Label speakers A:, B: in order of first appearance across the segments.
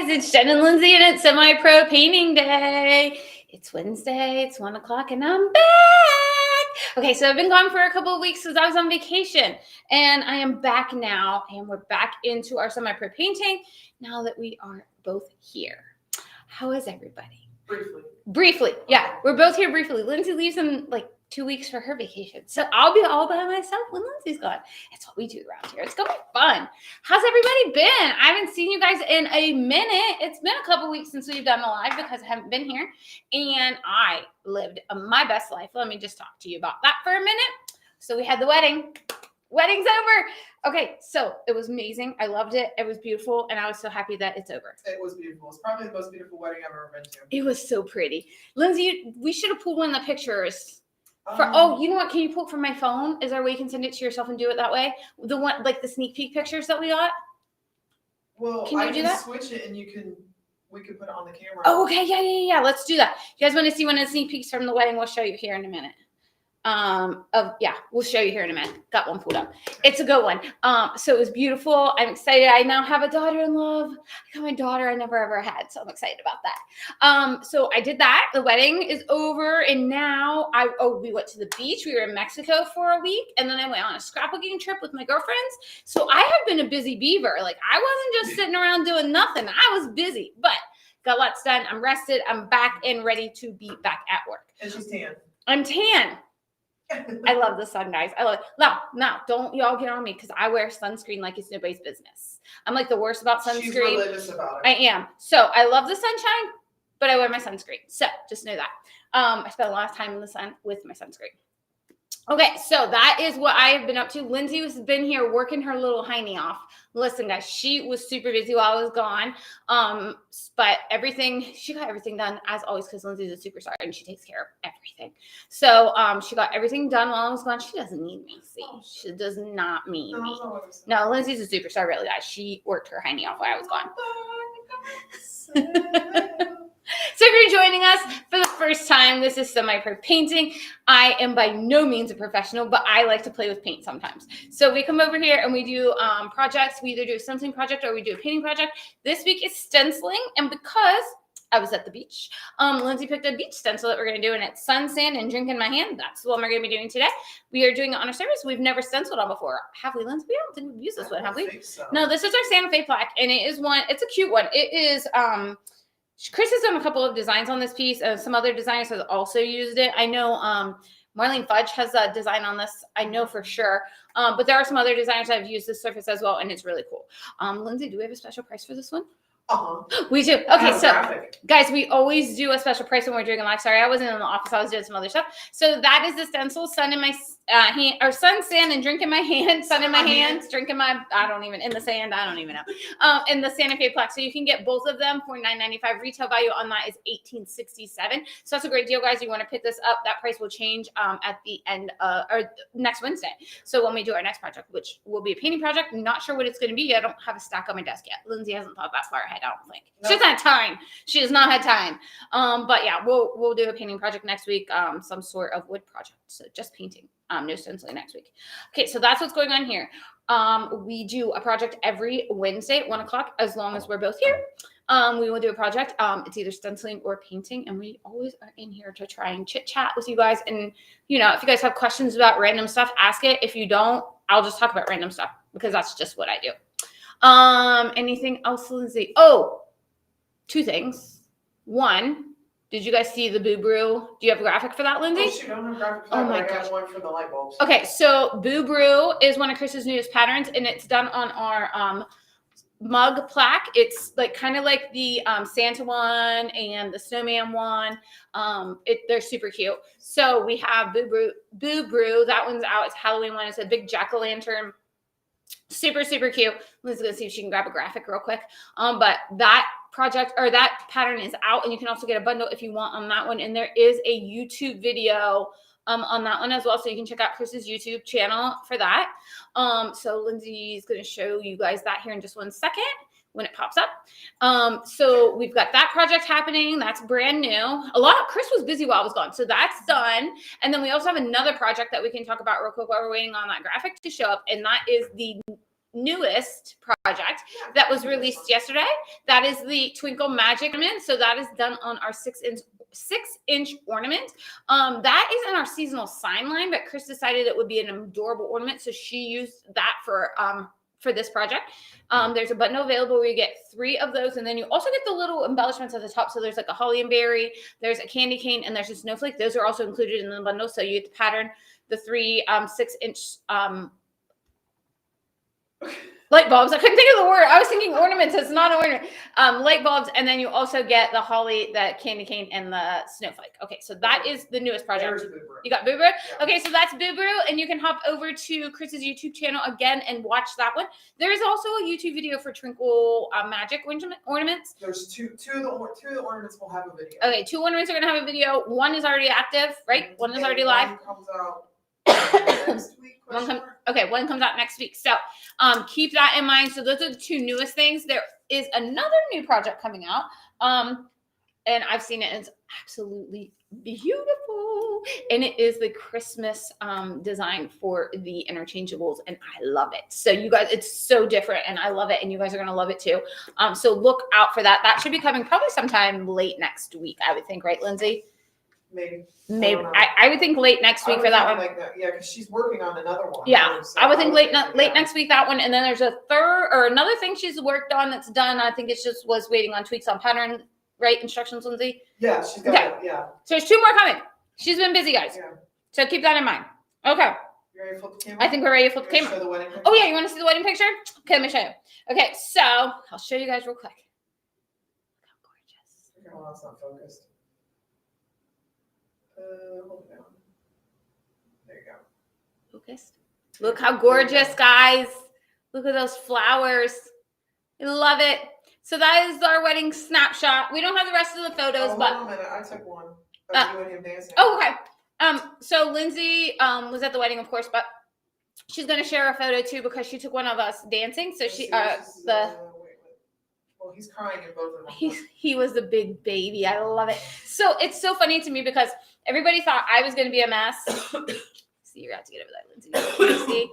A: guys, it's Jen and Lindsey, and it's semi-pro painting day. It's Wednesday, it's 1 o'clock, and I'm back. Okay, so I've been gone for a couple of weeks because I was on vacation, and I am back now, and we're back into our semi-pro painting now that we are both here. How is everybody? Briefly, yeah, we're both here briefly. Lindsey leaves in like 2 weeks for her vacation, so I'll be all by myself when Lindsey's gone. It's what we do around here. It's gonna be fun. How's everybody been? I haven't seen you guys in a minute. It's been a couple weeks since we've done a live because I haven't been here, and I lived my best life. Let me just talk to you about that for a minute. So we had the wedding. Wedding's over. Okay, so it was amazing. I loved it. It was beautiful, and I was so happy that it's over.
B: It was beautiful. It's probably the most beautiful wedding I've ever been to.
A: It was so pretty. Lindsey, we should have pulled one of the pictures. You know what? Can you pull it from my phone? Is there a way you can send it to yourself and do it that way? The one, like the sneak peek pictures that we got?
B: Well,
A: can you do that?
B: Switch it and we can put it on the camera.
A: Oh, okay. Yeah. Let's do that. You guys want to see one of the sneak peeks from the wedding? We'll show you here in a minute. We'll show you here in a minute. Got one pulled up. It's a good one. So it was beautiful. I'm excited. I now have a daughter-in-law. I got my daughter I never ever had, so I'm excited about that. So I did that. The wedding is over, and now we went to the beach. We were in Mexico for a week, and then I went on a scrapbooking trip with my girlfriends. So I have been a busy beaver. Like, I wasn't just sitting around doing nothing. I was busy, but got lots done. I'm rested. I'm back and ready to be back at work.
B: And she's tan.
A: I'm tan. I love the sun, guys. I love it. No, don't y'all get on me because I wear sunscreen like it's nobody's business. I'm like the worst about sunscreen.
B: She's religious about it.
A: I am. So I love the sunshine, but I wear my sunscreen. So just know that. I spent a lot of time in the sun with my sunscreen. Okay, so that is what I have been up to. Lindsey has been here working her little hiney off. Listen, guys, she was super busy while I was gone. But she got everything done as always because Lindsey's a superstar and she takes care of everything. So she got everything done while I was gone. She doesn't need me. See, she does not need me. No, Lindsey's a superstar, really, guys. She worked her hiney off while I was gone. So if you're joining us for the first time, this is Semi-Pro Painting. I am by no means a professional, but I like to play with paint sometimes. So we come over here and we do projects. We either do a stenciling project or we do a painting project. This week is stenciling, and because I was at the beach, Lindsey picked a beach stencil that we're going to do, and it's sun, sand, and drink in my hand. That's the one we're going to be doing today. We are doing it on a surface we've never stenciled on before. Have we, Lindsey? We don't think we've used this one, have we?
B: So.
A: No, this is our Santa Fe plaque, and it is one. It's a cute one. It is Chris has done a couple of designs on this piece. Some other designers have also used it. I know Marlene Fudge has a design on this. I know for sure. But there are some other designers that have used this surface as well, and it's really cool. Lindsey, do we have a special price for this one? We do. Okay, so guys, we always do a special price when we're doing a live. Sorry, I wasn't in the office. I was doing some other stuff. So that is the stencil, sun in my hand, or sun, sand, and drink in my hand. Sun in my hands, drink in my, in the sand. I don't even know. And the Santa Fe plaque. So you can get both of them for $9.95. Retail value on that is $18.67. So that's a great deal, guys. You want to pick this up. That price will change at the end or next Wednesday. So when we do our next project, which will be a painting project, I'm not sure what it's going to be. I don't have a stack on my desk yet. Lindsey hasn't thought that far ahead. I don't think. No. She hasn't had time. She has not had time. But yeah, we'll do a painting project next week. Some sort of wood project. So just painting. No stenciling next week. Okay, so that's what's going on here. We do a project every Wednesday at 1 o'clock, as long as we're both here. We will do a project. It's either stenciling or painting, and we always are in here to try and chit chat with you guys. And if you guys have questions about random stuff, ask it. If you don't, I'll just talk about random stuff because that's just what I do. Anything else, Lindsey? Oh, 2 things. One, did you guys see the Boo Brew? Do you have a graphic for that, Lindsey?
B: Oh, shoot, I don't have a graphic for that, but I got one for the light bulbs. Okay,
A: so Boo Brew is one of Chris's newest patterns, and it's done on our mug plaque. It's like kind of like the Santa one and the snowman one. They're super cute. So we have Boo Brew. That one's out. It's a Halloween one. It's a big jack-o'-lantern. Super, super cute. Let's go see if she can grab a graphic real quick. But that project or that pattern is out, and you can also get a bundle if you want on that one. And there is a YouTube video on that one as well, so you can check out Chris's YouTube channel for that. So Lindsey's going to show you guys that here in just 1 second when it pops up. So we've got that project happening. That's brand new. Chris was busy while I was gone, so that's done. And then we also have another project that we can talk about real quick while we're waiting on that graphic to show up, and that is the newest project that was released yesterday. That is the Twinkle Magic ornament. So that is done on our 6-inch ornament. That is in our seasonal sign line, but Chris decided it would be an adorable ornament, so she used that for this project. There's a bundle available where you get 3 of those, and then you also get the little embellishments at the top. So there's like a holly and berry, there's a candy cane, and there's a snowflake. Those are also included in the bundle. So you get the pattern, the 3 6-inch light bulbs. I couldn't think of the word. I was thinking ornaments. It's not an ornament. Light bulbs, and then you also get the holly, the candy cane, and the snowflake. Okay, so that is the newest project. You got Boo Brew? Yeah. Okay, so that's Boo Brew, and you can hop over to Chris's YouTube channel again and watch that one. There is also a YouTube video for Twinkle Magic ornaments.
B: There's two of the ornaments will have a video.
A: Okay, 2 ornaments are going to have a video. 1 is already active, right? 1 is already live.
B: One comes out next week.
A: One comes out next week. So keep that in mind. So those are the 2 newest things. There is another new project coming out. And I've seen it. It's absolutely beautiful. And it is the Christmas design for the interchangeables. And I love it. So you guys, it's so different and I love it. And you guys are going to love it too. So look out for that. That should be coming probably sometime late next week, I would think. Right, Lindsay?
B: Maybe.
A: I would think late next week for that one.
B: Like that. Yeah, because she's working on another one.
A: Yeah,
B: so
A: I would think late next week, that one. And then there's a third or another thing she's worked on that's done. I think it's just was waiting on tweaks on pattern, right? Instructions, Lindsay?
B: Yeah, she's got it. Yeah.
A: So there's 2 more coming. She's been busy, guys.
B: Yeah.
A: So keep that in mind. Okay.
B: You ready to flip the camera?
A: I think we're ready to flip the camera.
B: Show the wedding picture?
A: Oh, yeah. You want to see the wedding picture? Okay, let me show you. Okay, so I'll show you guys real quick. Look how gorgeous.
B: Okay, well, that's not focused. Hold it down. There you go.
A: Focused. Look how gorgeous, guys. Look at those flowers. I love it. So that is our wedding snapshot. We don't have the rest of the photos, but
B: hold on a minute. I took one of you and him dancing.
A: Oh, okay. So Lindsay was at the wedding, of course, but she's gonna share a photo too because she took one of us dancing. So she
B: well, he's crying in both of them.
A: He was a big baby. I love it. So it's so funny to me because everybody thought I was going to be a mess. See, you're going to get over that, Lindsay. See?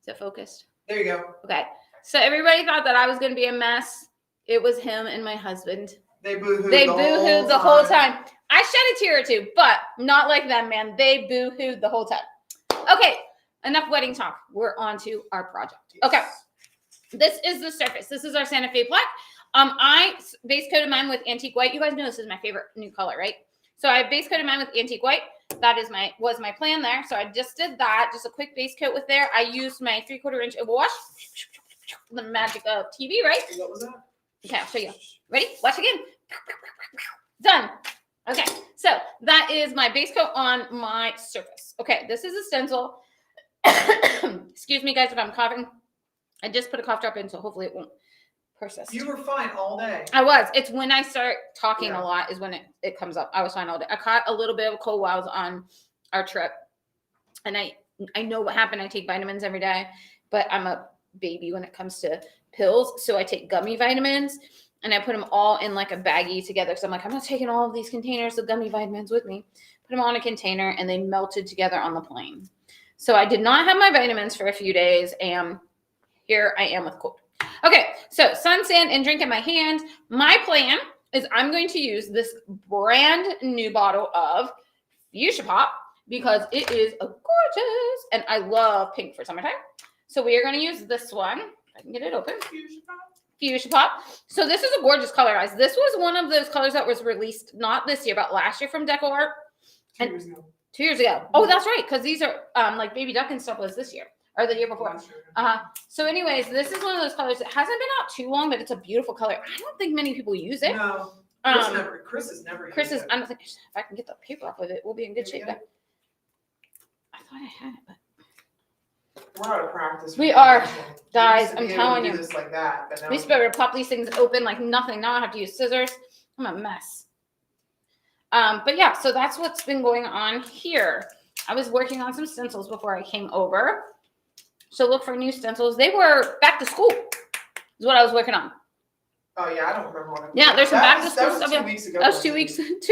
A: Is it focused?
B: There you go.
A: Okay. So everybody thought that I was going to be a mess. It was him and my husband.
B: They boo-hooed
A: the whole time. I shed a tear or 2, but not like them, man. They boo-hooed the whole time. Okay. Enough wedding talk. We're on to our project.
B: Yes.
A: Okay. This is the surface. This is our Santa Fe plaque. I base coated mine with antique white. You guys know this is my favorite new color, right? So I base coated mine with antique white. That is was my plan there. So I just did that. Just a quick base coat with there. I used my 3/4 inch oval wash. The magic of TV, right?
B: What was that?
A: Okay, I'll show you. Ready? Watch again. Done. Okay, so that is my base coat on my surface. Okay, this is a stencil. Excuse me, guys, if I'm coughing. I just put a cough drop in, so hopefully it won't persist.
B: You were fine all day.
A: I was. It's when I start talking a lot is when it comes up. I was fine all day. I caught a little bit of a cold while I was on our trip. And I know what happened. I take vitamins every day, but I'm a baby when it comes to pills. So I take gummy vitamins and I put them all in like a baggie together. So I'm like, I'm not taking all of these containers of gummy vitamins with me. Put them all in a container and they melted together on the plane. So I did not have my vitamins for a few days and here I am with cold. Okay, so sun, sand, and drink in my hand. My plan is I'm going to use this brand new bottle of Fuchsia Pop because it is gorgeous. And I love pink for summertime. So we are going to use this one. If I can get it open. Fuchsia Pop. So this is a gorgeous color, guys. This was one of those colors that was released not this year, but last year from Deco Art.
B: 2 years ago.
A: 2 years ago. Oh, that's right. Because these are like Baby Duck and stuff was this year. Or the year before. So anyways, this is one of those colors that hasn't been out too long, but it's a beautiful color. I don't think many people use it.
B: No. Chris has never used it.
A: I don't think, if I can get the paper off of it, we'll be in good shape. I thought I had it, but.
B: We're out of practice.
A: We are. Guys, I'm telling you.
B: This like that, but
A: we used to be able to pop these things open like nothing. Now I have to use scissors. I'm a mess. But yeah, so that's what's been going on here. I was working on some stencils before I came over. So look for new stencils. They were back to school is what I was working on.
B: Oh, yeah. I don't remember what
A: there's some back to school stuff.
B: 2 weeks ago.
A: That was 2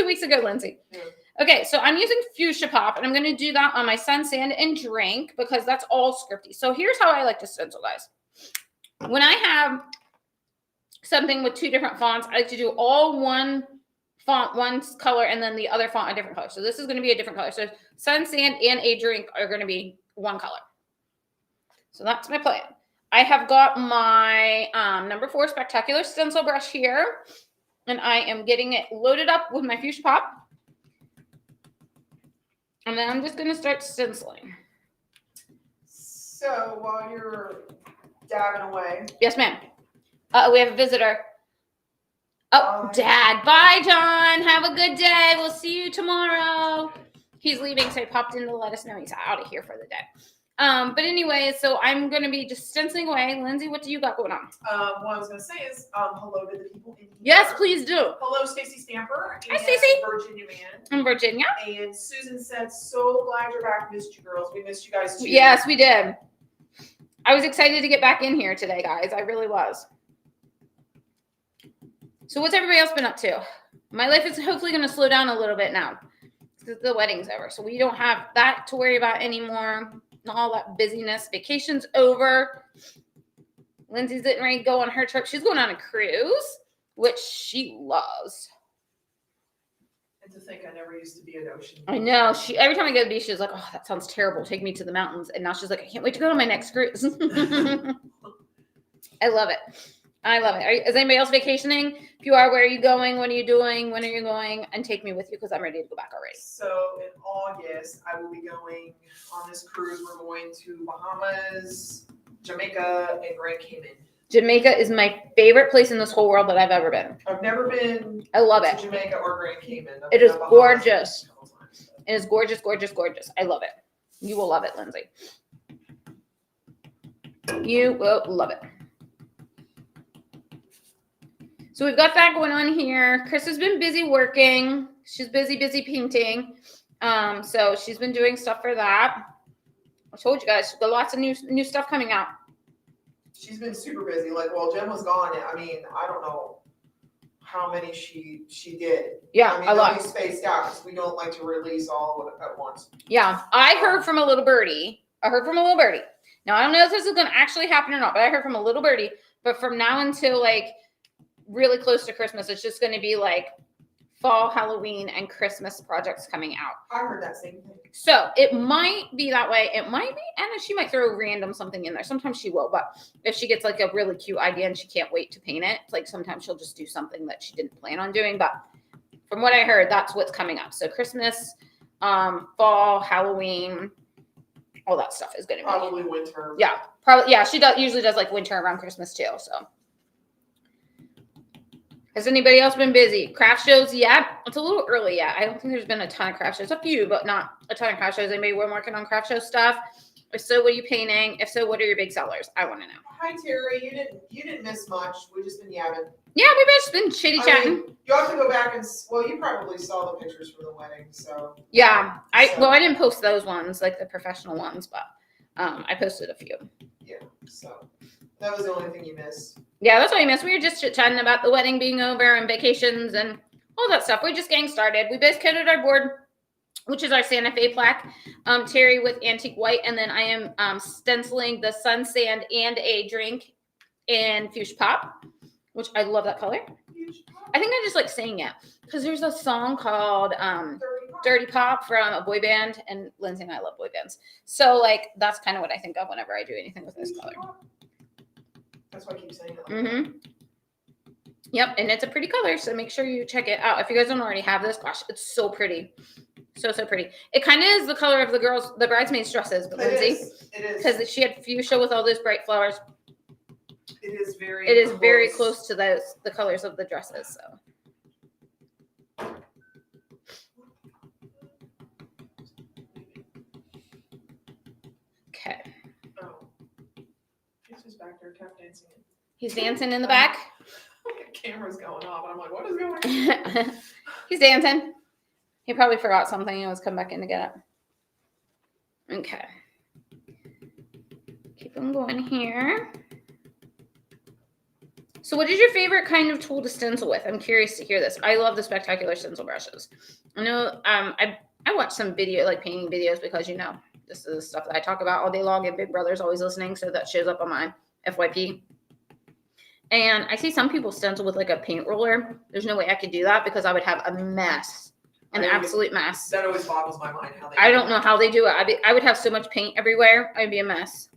A: weeks ago, Lindsay.
B: Yeah.
A: Okay, so I'm using Fuchsia Pop, and I'm going to do that on my Sun, Sand, and Drink because that's all scripty. So here's how I like to stencil, guys. When I have something with two different fonts, I like to do all one font, one color, and then the other font a different color. So this is going to be a different color. So Sun, Sand, and a Drink are going to be one color. So that's my plan. I have got my number 4 Spectacular stencil brush here, and I am getting it loaded up with my Fuchsia Pop. And then I'm just going to start stenciling.
B: So while you're dabbing away.
A: Yes, ma'am. We have a visitor. Oh,
B: Bye.
A: Dad. Bye, John. Have a good day. We'll see you tomorrow. He's leaving, so he popped in to let us know he's out of here for the day. But anyway, so I'm going to be just stenciling away. Lindsay, what do you got going on?
B: What I was going to say is hello to the people in here.
A: Yes, please do.
B: Hello, Stacey Stamper.
A: Hi, Stacey.
B: Virginia Man.
A: I'm Virginia.
B: And Susan said, so glad you're back. Missed you, girls. We missed you guys, too.
A: Yes, we did. I was excited to get back in here today, guys. I really was. So what's everybody else been up to? My life is hopefully going to slow down a little bit now because the wedding's over. So we don't have that to worry about anymore. All that busyness. Vacation's over. Lindsay's getting ready to go on her trip. She's going on a cruise, which she loves.
B: And to think I never used to be an ocean.
A: I know. Every time I go to the beach, she's like, oh, that sounds terrible. Take me to the mountains. And now she's like, I can't wait to go on my next cruise. I love it. I love it. Is anybody else vacationing? If you are, where are you going? What are you doing? When are you going? And take me with you because I'm ready to go back already.
B: So in August, I will be going on this cruise. We're going to Bahamas, Jamaica, and Grand Cayman.
A: Jamaica is my favorite place in this whole world that I've ever been.
B: I've never been
A: I love
B: to
A: it.
B: Jamaica or Grand Cayman.
A: It is gorgeous. It is gorgeous, gorgeous, gorgeous. I love it. You will love it, Lindsay. You will love it. So we've got that going on here. Chris has been busy working. She's busy painting. So she's been doing stuff for that. I told you guys, she's got lots of new stuff coming out.
B: She's been super busy. Like, while Jen was gone, I mean, I don't know how many she did.
A: Yeah,
B: I mean,
A: a lot.
B: they'll be spaced out because we don't like to release all of it at once.
A: Yeah, I heard from a little birdie. Now, I don't know if this is going to actually happen or not, but I heard from a little birdie. But from now until, like, really close to Christmas, it's just going to be, like, fall, Halloween, and Christmas projects coming out.
B: I heard that same thing.
A: So it might be that way. It might be, and she might throw random something in there. Sometimes she will, but if she gets like a really cute idea and she can't wait to paint it, like sometimes she'll just do something that she didn't plan on doing. But from what I heard, that's what's coming up. So Christmas, fall, Halloween, all that stuff is going to be.
B: Probably winter.
A: Yeah, probably. Yeah, she usually does like winter around Christmas too. So. Has anybody else been busy? Craft shows yet? It's a little early yet. I don't think there's been a ton of craft shows. A few, but not a ton of craft shows. Anybody been working on craft show stuff? If so, what are you painting? If so, what are your big sellers? I want to know.
B: Hi Terry, you didn't miss much. We've just been yapping.
A: Yeah, we've just been chitty chatting.
B: I mean, you have to go back and you probably saw the pictures from the wedding, so.
A: Yeah, I didn't post those ones, like the professional ones, but I posted a few.
B: Yeah, so that was the only thing you missed.
A: Yeah, that's what I missed. We were just chit-chatting about the wedding being over and vacations and all that stuff. We're just getting started. We base coated our board, which is our Santa Fe plaque, Terry with antique white, and then I am stenciling the Sun, Sand, and a Drink in Fuchsia Pop, which I love that color. I think I just like saying it because there's a song called Dirty Pop from a boy band, and Lindsay and I love boy bands. So, like, that's kind of what I think of whenever I do anything with this color.
B: That's why I keep saying it.
A: Mm-hmm. Yep, and it's a pretty color, so make sure you check it out. If you guys don't already have this, gosh, it's so pretty. So pretty. It kind of is the color of the bridesmaids' dresses, but Lindsay.
B: It is.
A: Because she had fuchsia with all those bright flowers.
B: It is very
A: very close to the colors of the dresses, so. Okay.
B: Oh. He's just back there, kept dancing.
A: He's dancing in the back.
B: The camera's going off, and I'm like, what is going on?
A: He's dancing. He probably forgot something and was come back in to get it. Okay. Keep him going here. So what is your favorite kind of tool to stencil with? I'm curious to hear this. I love the Spectacular stencil brushes. I know I watch some video, like painting videos, because, you know, this is the stuff that I talk about all day long, and Big Brother's always listening, so that shows up on my FYP. And I see some people stencil with like a paint roller. There's no way I could do that because I would have a mess, an absolute mess.
B: That always boggles my mind how they
A: I don't know how they do it. I would have so much paint everywhere. I'd be a mess.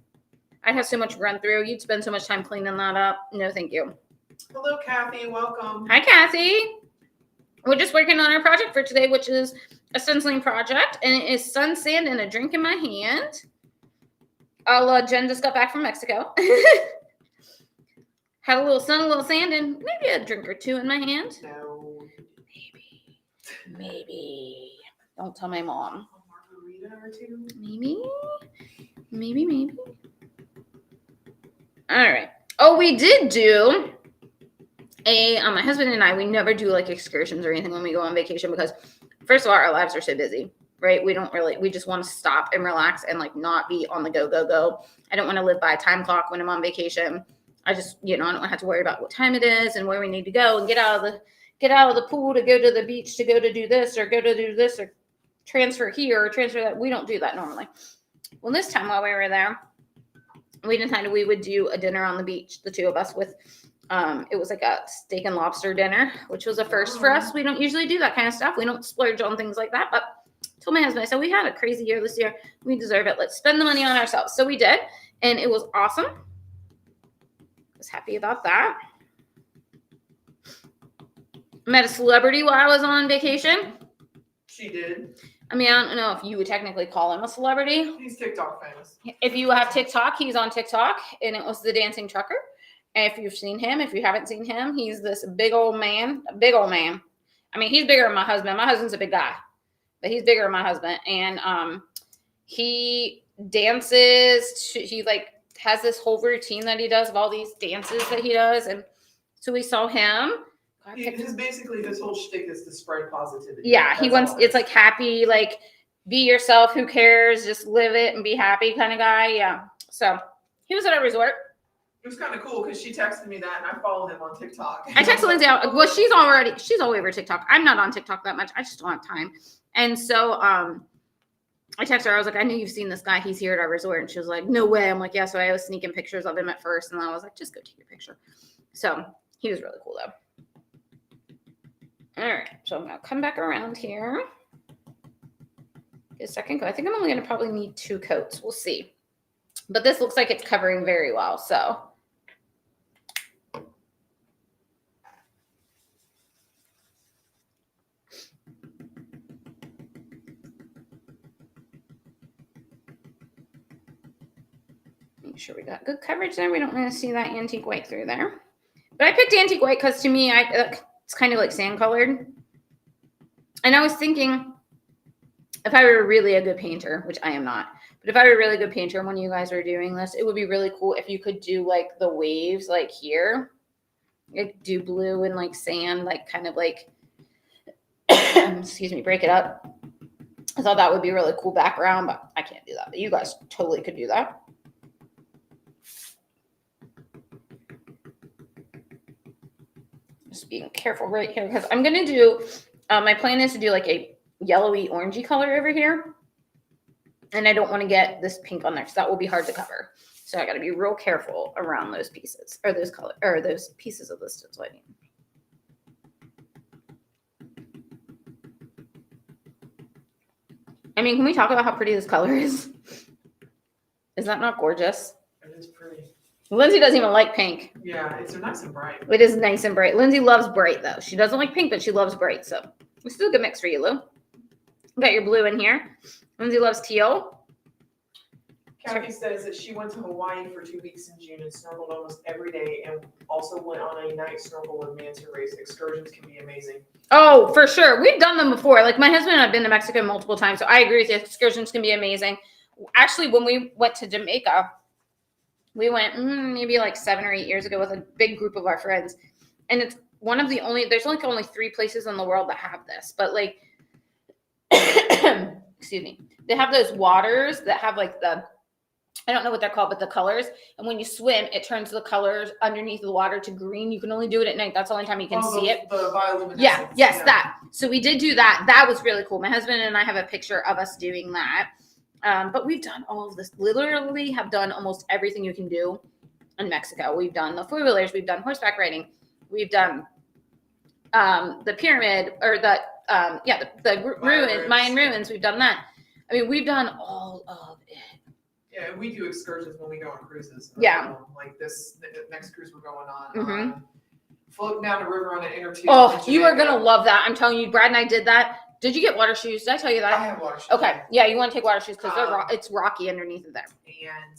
A: I'd have so much run through. You'd spend so much time cleaning that up. No, thank you.
B: Hello, Kathy. Welcome.
A: Hi, Kathy. We're just working on our project for today, which is a stenciling project, and it is sun, sand, and a drink in my hand. Jen just got back from Mexico. Had a little sun, a little sand, and maybe a drink or two in my hand.
B: No.
A: Maybe. Don't tell my mom.
B: A margarita or two?
A: Maybe. All right. Oh, we did do my husband and I, we never do like excursions or anything when we go on vacation because, first of all, our lives are so busy, right? We just want to stop and relax and like not be on the go. I don't want to live by a time clock when I'm on vacation. I just, I don't have to worry about what time it is and where we need to go and get out of the pool to go to the beach to go to do this or go to do this or transfer here or transfer that. We don't do that normally. Well, this time while we were there, we decided we would do a dinner on the beach, the two of us, with it was like a steak and lobster dinner, which was a first for us. We don't usually do that kind of stuff. We don't splurge on things like that. But I told my husband, I said, we had a crazy year this year. We deserve it. Let's spend the money on ourselves. So we did, and it was awesome. I was happy about that. Met a celebrity while I was on vacation.
B: She did.
A: I mean, I don't know if you would technically call him a celebrity.
B: He's TikTok famous.
A: If you have TikTok, he's on TikTok, and it was the Dancing Trucker. And if you've seen him, if you haven't seen him, he's this big old man. I mean, he's bigger than my husband. My husband's a big guy, but he's bigger than my husband. And he dances. He like has this whole routine that he does of all these dances that he does. And so we saw him.
B: His whole shtick is to spread positivity.
A: Yeah, it's like happy, like be yourself, who cares, just live it and be happy kind of guy. Yeah. So he was at our resort.
B: It was kind of cool because she texted me that and I follow him on TikTok.
A: I texted Lindsay out. Well, she's all over TikTok. I'm not on TikTok that much. I just don't have time. And so I texted her. I was like, I know you've seen this guy. He's here at our resort. And she was like, no way. I'm like, yeah. So I was sneaking pictures of him at first. And then I was like, just go take your picture. So he was really cool though. All right, so I'm going to come back around here. Get a second coat. I think I'm only going to probably need 2 coats. We'll see. But this looks like it's covering very well, so. Make sure we got good coverage there. We don't want to see that antique white through there. But I picked antique white because to me, it's kind of like sand colored. And I was thinking, if I were really a good painter, which I am not, but if I were a really good painter when you guys were doing this, it would be really cool if you could do like the waves like here. Like do blue and like sand, like kind of like, excuse me, break it up. I thought that would be a really cool background, but I can't do that. But you guys totally could do that. Just being careful right here because I'm going to do, my plan is to do like a yellowy orangey color over here. And I don't want to get this pink on there because that will be hard to cover. So I got to be real careful around those pieces or those pieces of the stencil. I mean, can we talk about how pretty this color is? Is that not gorgeous?
B: It is pretty.
A: Lindsay doesn't even like pink.
B: Yeah, it's nice and bright.
A: It is nice and bright. Lindsay loves bright, though. She doesn't like pink, but she loves bright. So it's still a good mix for you, Lou. Got your blue in here. Lindsay loves teal.
B: Kathy says that she went to Hawaii for 2 weeks in June and snorkeled almost every day and also went on a night snorkel with manta rays. Excursions can be amazing.
A: Oh, for sure. We've done them before. Like my husband and I have been to Mexico multiple times, so I agree with you. Excursions can be amazing. Actually, when we went to Jamaica, we went maybe like 7 or 8 years ago with a big group of our friends. And it's one of the there's like only 3 places in the world that have this. But like, excuse me, they have those waters that have like the I don't know what they're called, but the colors. And when you swim, it turns the colors underneath the water to green. You can only do it at night. That's the only time you can see it.
B: The bioluminescence.
A: Yeah, yes, that. So we did do that. That was really cool. My husband and I have a picture of us doing that. But we've done all of this. Literally have done almost everything you can do in Mexico. We've done the four-wheelers. We've done horseback riding. We've done the pyramid or the Mayan ruins. We've done that. I mean, we've done all of it.
B: Yeah, and we do excursions when we go on cruises.
A: Yeah.
B: Like the next cruise we're going on.
A: Mm-hmm.
B: Floating down the river on an inner tube.
A: Oh, you are going to love that. I'm telling you, Brad and I did that. Did you get water shoes? Did I tell you that?
B: I have water shoes.
A: Okay. Yeah, you want to take water shoes because it's rocky underneath of there.
B: And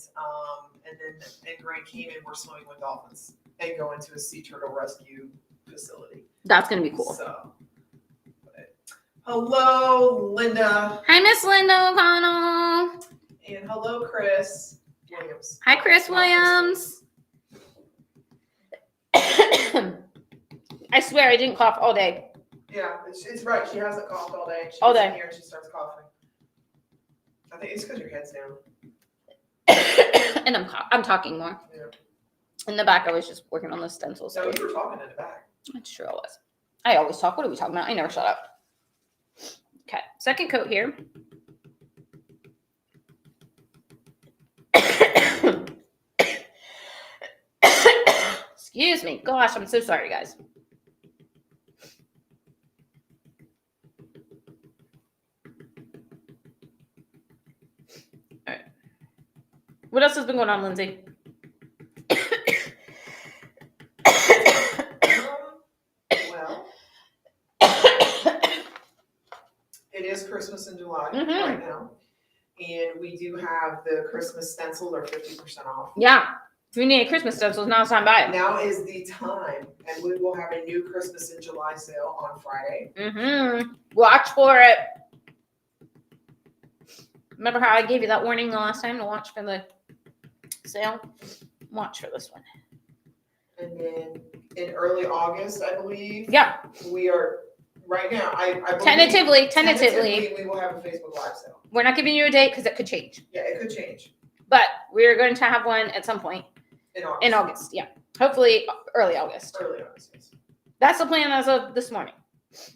B: then in Grand Cayman, we're swimming with dolphins and going to a sea turtle rescue facility.
A: That's going to be cool.
B: So, hello, Linda.
A: Hi, Miss Linda O'Connell.
B: And hello, Chris Williams.
A: Hi, Chris Williams. I swear I didn't cough all day.
B: Yeah, it's right. She hasn't coughed all day. She
A: all
B: gets
A: day.
B: In here and she starts coughing. I think it's because your head's down.
A: And I'm talking more.
B: Yeah.
A: In the back, I was just working on the stencils.
B: No, you were talking in the back.
A: That's true, I was. I always talk. What are we talking about? I never shut up. Okay, second coat here. Excuse me. Gosh, I'm so sorry, guys. All right. What else has been going on, Lindsay?
B: Well, it is Christmas in July
A: Mm-hmm.
B: right now. And we do have the Christmas stencils are 50% off.
A: Yeah. If you need a Christmas stencils, now's the time to buy it.
B: Now is the time, and we will have a new Christmas in July sale on Friday.
A: Mm-hmm. Watch for it. Remember how I gave you that warning the last time to watch for the sale? Watch for this one.
B: And then in early August, I believe.
A: Yeah.
B: We are right now. I believe
A: Tentatively,
B: we will have a Facebook Live sale.
A: we're not giving you a date because it could change.
B: Yeah, it could change
A: But we're going to have one at some point
B: in August.
A: in August. Yeah. Hopefully early August.
B: Early August. Yes.
A: That's the plan as of this morning.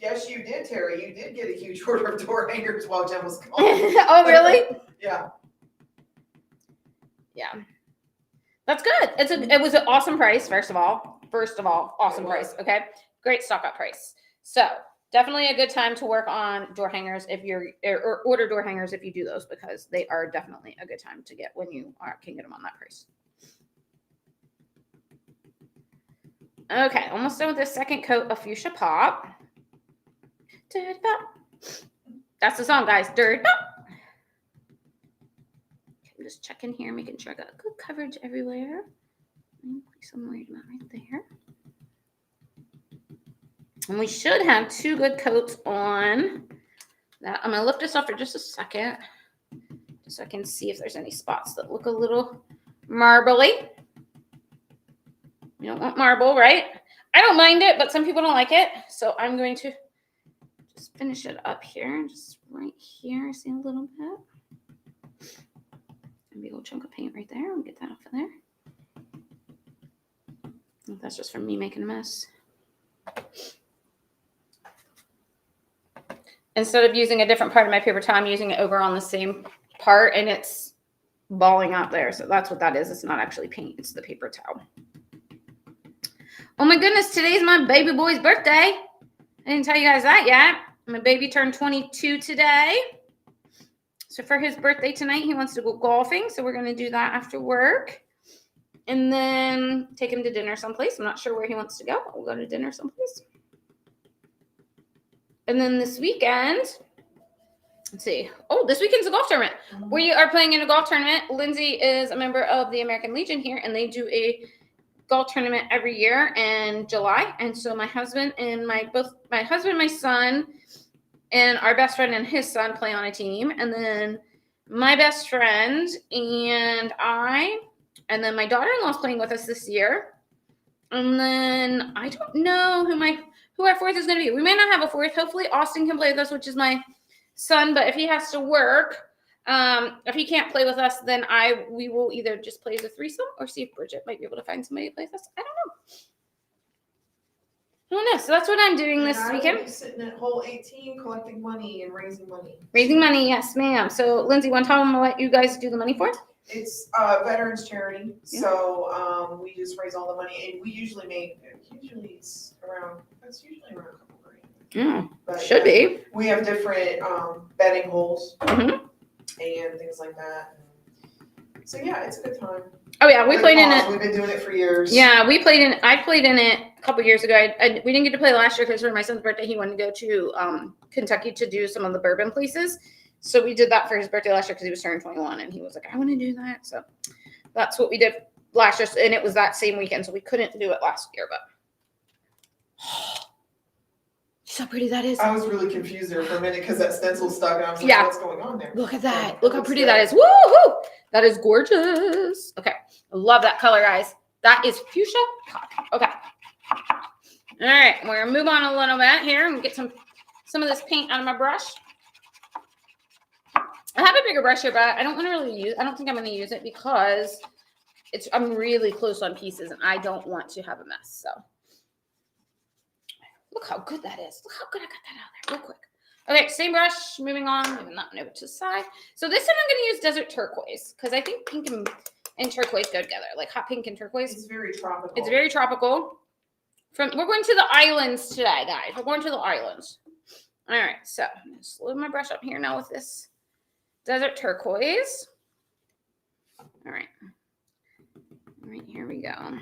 B: Yes, you did, Terry. You did get a huge order of door hangers while Jen was gone.
A: Oh, really?
B: Yeah.
A: Yeah. That's good. It was an awesome price, first of all. Awesome price. Okay. Great stock up price. So definitely a good time to work on door hangers or order door hangers if you do those, because they are definitely a good time to get when you can get them on that price. Okay, almost done with the second coat of Fuchsia Pop. Dirty Pop. That's the song, guys. Dirty Pop. Okay, I'm just checking here, making sure I got good coverage everywhere. Place I'm worried about right there. And we should have two good coats on that. I'm going to lift this off for just a second, just so I can see if there's any spots that look a little marbly. You don't want marble, right? I don't mind it, but some people don't like it. So I'm going to just finish it up here. Just right here. I see a little bit. A big old chunk of paint right there. I'll get that off of there. That's just from me making a mess. Instead of using a different part of my paper towel, I'm using it over on the same part, and it's balling out there. So that's what that is. It's not actually paint. It's the paper towel. Oh my goodness, today's my baby boy's birthday. I didn't tell you guys that yet. My baby turned 22 today. So for his birthday tonight, he wants to go golfing. So we're going to do that after work. And then take him to dinner someplace. I'm not sure where he wants to go, but we'll go to dinner someplace. And then this weekend, let's see. Oh, this weekend's a golf tournament. We are playing in a golf tournament. Lindsay is a member of the American Legion here, and they do a golf tournament every year in July. And so my husband and my son and our best friend and his son play on a team. And then my best friend and I, and then my daughter-in-law is playing with us this year. And then I don't know who our fourth is going to be. We may not have a fourth. Hopefully Austin can play with us, which is my son. But if he has to work, If he can't play with us, then we will either just play as a threesome or see if Bridget might be able to find somebody to play with us. I don't know. So that's what I'm doing this weekend.
B: I will be sitting at hole 18 collecting money and raising money.
A: Raising money, yes, ma'am. So, Lindsay, want to tell them what you guys do the money for?
B: It's veterans charity, so we just raise all the money, and we usually it's usually around a couple grand. But
A: Should be.
B: We have different betting holes
A: Mm-hmm.
B: and things like that. So yeah, it's a good time.
A: Oh yeah, we played in it.
B: We've been doing it for years.
A: Yeah, I played in it a couple years ago. We didn't get to play last year because for my son's birthday, he wanted to go to Kentucky to do some of the bourbon places. So we did that for his birthday last year because he was turning 21, and he was like, I want to do that. So that's what we did last year, and it was that same weekend, so we couldn't do it last year. But see how pretty that is.
B: I was really confused there for a minute because that stencil stuck, and I was like, what's going on there?
A: Look at that. Look how pretty that is. Woo-hoo! That is gorgeous. Okay. I love that color, guys. That is fuchsia. Okay. All right. We're going to move on a little bit here and get some of this paint out of my brush. I have a bigger brush here, but I don't want to really use. I don't think I'm going to use it because I'm really close on pieces, and I don't want to have a mess. So look how good that is. Look how good I got that out there real quick. Okay, same brush. Moving on. Moving that one over to the side. So this one I'm going to use Desert Turquoise because I think pink and turquoise go together, like hot pink and turquoise.
B: It's very tropical.
A: It's very tropical. We're going to the islands today, guys. We're going to the islands. All right, so I'm going to slow my brush up here now with this Desert Turquoise. All right. All right, here we go.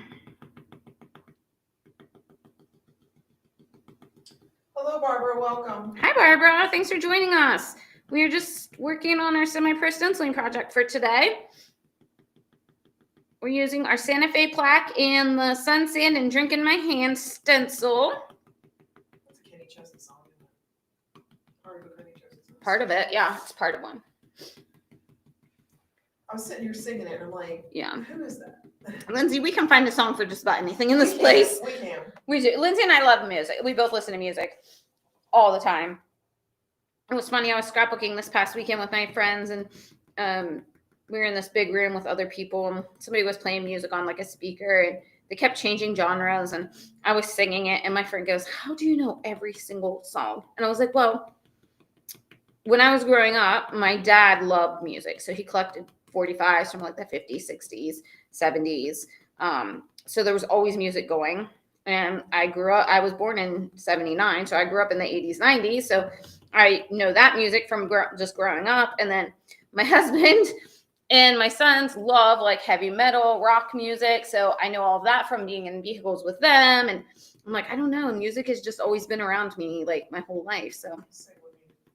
B: Hello, Barbara. Welcome.
A: Hi, Barbara. Thanks for joining us. We are just working on our semi-pro stenciling project for today. We're using our Santa Fe plaque and the Sun Sand and Drink in My Hand stencil.
B: That's a Kenny Chesney song. Part of a Kenny Chesney song.
A: Part of it, yeah. It's part of one.
B: I was sitting here singing it, and I'm like,
A: yeah.
B: Who is that?
A: Lindsay, we can find a song for just about anything in this place.
B: We can.
A: We do. Lindsay and I love music. We both listen to music all the time. It was funny. I was scrapbooking this past weekend with my friends, and we were in this big room with other people, and somebody was playing music on like a speaker, and they kept changing genres, and I was singing it, and my friend goes, how do you know every single song? And I was like, well, when I was growing up, my dad loved music, so he collected 45s from like the 50s, 60s, 70s. So there was always music going. And I was born in 79, so I grew up in the 80s, 90s. So I know that music from just growing up. And then my husband and my sons love like heavy metal, rock music. So I know all of that from being in vehicles with them. And I'm like, I don't know. Music has just always been around me like my whole life. So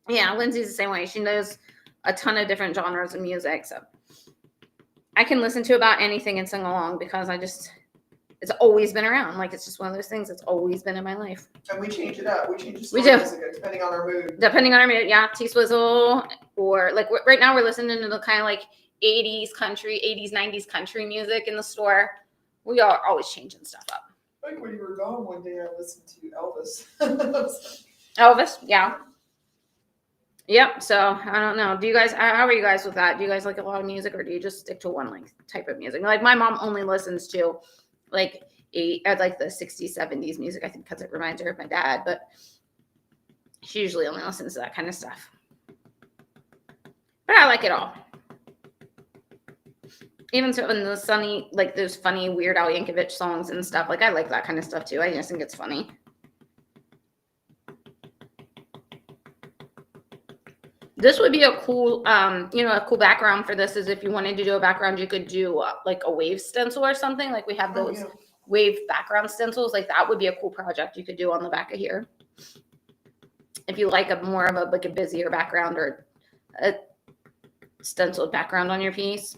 A: yeah, Lindsay's the same way. She knows a ton of different genres of music. So I can listen to about anything and sing along because it's always been around. Like, it's just one of those things that's always been in my life.
B: And we change it up. We change the
A: We do.
B: music depending on our mood.
A: Depending on our mood, yeah. T-Swizzle, or like right now we're listening to the kind of like 80s, 90s country music in the store. We are always changing stuff up.
B: Like when you were gone one day, I listened to Elvis.
A: Elvis, yeah. Yep. So I don't know. Do you guys? How are you guys with that? Do you guys like a lot of music, or do you just stick to one like type of music? Like my mom only listens to like the 60s, 70s music. I think because it reminds her of my dad, but she usually only listens to that kind of stuff. But I like it all. Even so, in the sunny, like those funny Weird Al Yankovic songs and stuff, like I like that kind of stuff too. I just think it's funny. This would be a cool, a cool background for this is if you wanted to do a background, you could do like a wave stencil or something. Like we have those wave background stencils. Like that would be a cool project you could do on the back of here. If you like a more of a like a busier background or a stenciled background on your piece,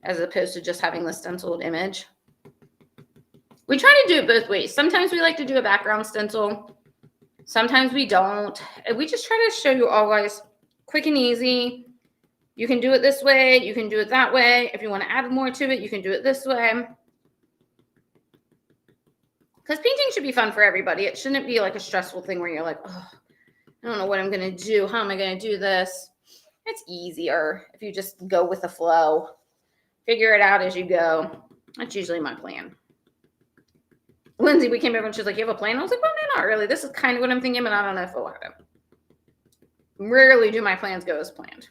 A: as opposed to just having the stenciled image. We try to do it both ways. Sometimes we like to do a background stencil. Sometimes we don't. And we just try to show you all guys quick and easy. You can do it this way. You can do it that way. If you want to add more to it, you can do it this way. Because painting should be fun for everybody. It shouldn't be like a stressful thing where you're like, oh, I don't know what I'm going to do. How am I going to do this? It's easier if you just go with the flow. Figure it out as you go. That's usually my plan. Lindsay, we came over and she's like, you have a plan? I was like, well, no, not really. This is kind of what I'm thinking, but I don't know if it'll happen. Rarely do my plans go as planned.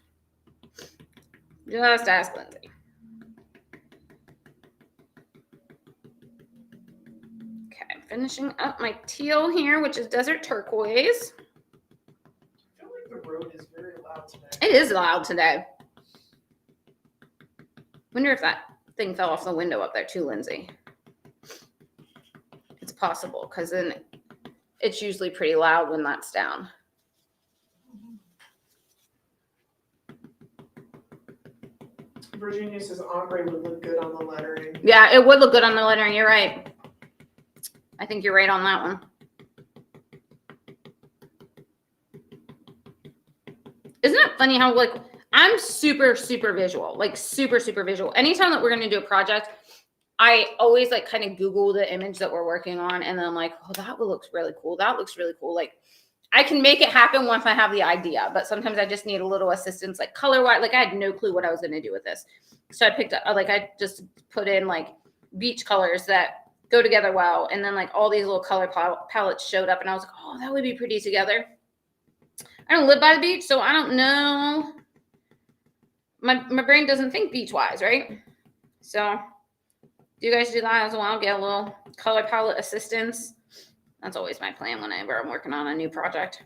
A: Just ask Lindsay. Okay, finishing up my teal here, which is desert turquoise.
B: I feel like the road is very loud today.
A: It is loud today. Wonder if that thing fell off the window up there too, Lindsay. It's possible, because then it's usually pretty loud when that's down.
B: Virginia says ombre would look good on the lettering.
A: Yeah, it would look good on the lettering. You're right. I think you're right on that one. Isn't it funny how, like, I'm super, super visual, like super, super visual. Anytime that we're going to do a project, I always like kind of Google the image that we're working on. And then I'm like, oh, that looks really cool. That looks really cool. Like, I can make it happen once I have the idea, but sometimes I just need a little assistance, like color wise. Like, I had no clue what I was going to do with this. So I picked up, like, I just put in like beach colors that go together well. And then like all these little color palettes showed up and I was like, oh, that would be pretty together. I don't live by the beach, so I don't know. My brain doesn't think beach wise, right? So do you guys do that as well? Get a little color palette assistance. That's always my plan whenever I'm working on a new project.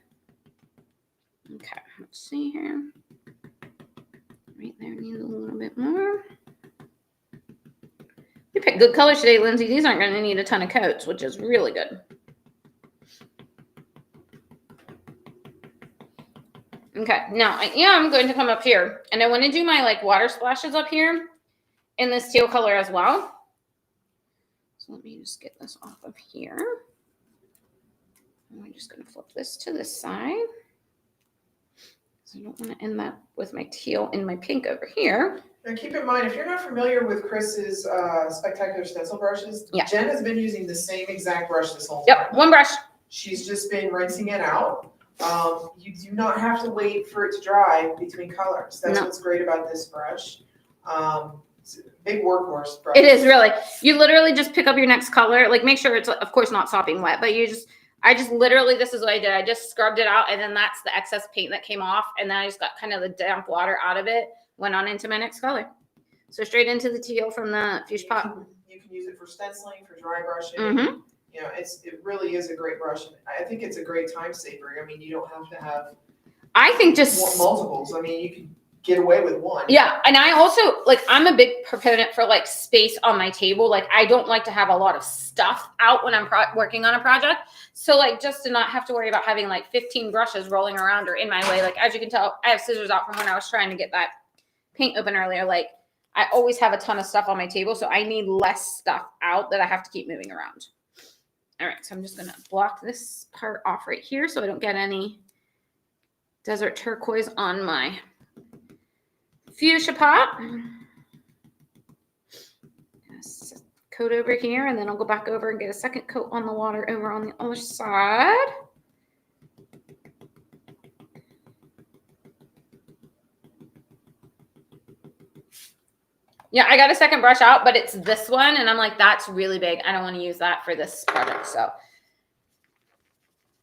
A: Okay, let's see here. Right there needs a little bit more. You picked good colors today, Lindsay. These aren't going to need a ton of coats, which is really good. Okay, now I am going to come up here, and I want to do my like water splashes up here in this teal color as well. So let me just get this off of here. And we're just going to flip this to this side. So I don't want to end that with my teal and my pink over here.
B: And keep in mind, if you're not familiar with Chris's spectacular stencil brushes,
A: Yeah.
B: Jen has been using the same exact brush this whole time.
A: Yep, one brush.
B: She's just been rinsing it out. You do not have to wait for it to dry between colors. That's what's great about this brush. It's a big workhorse brush.
A: It is really. You literally just pick up your next color. Like, make sure it's, of course, not sopping wet, but I just literally, this is what I did. I just scrubbed it out, and then that's the excess paint that came off, and then I just got kind of the damp water out of it, went on into my next color. So straight into the teal from the Fuchsia Pop.
B: You can use it for stenciling, for dry brushing.
A: Mm-hmm.
B: You know, it really is a great brush. I think it's a great time saver. I mean, you don't have to have
A: I think just
B: multiples. I mean, you can get away with one.
A: Yeah, and I also, like, I'm a big proponent for, like, space on my table. Like, I don't like to have a lot of stuff out when I'm working on a project. So, like, just to not have to worry about having, like, 15 brushes rolling around or in my way. Like, as you can tell, I have scissors out from when I was trying to get that paint open earlier. Like, I always have a ton of stuff on my table, so I need less stuff out that I have to keep moving around. All right, so I'm just going to block this part off right here so I don't get any desert turquoise on my Fuchsia Pop. Coat over here, and then I'll go back over and get a second coat on the water over on the other side. Yeah, I got a second brush out, but it's this one, and I'm like, that's really big. I don't want to use that for this project, so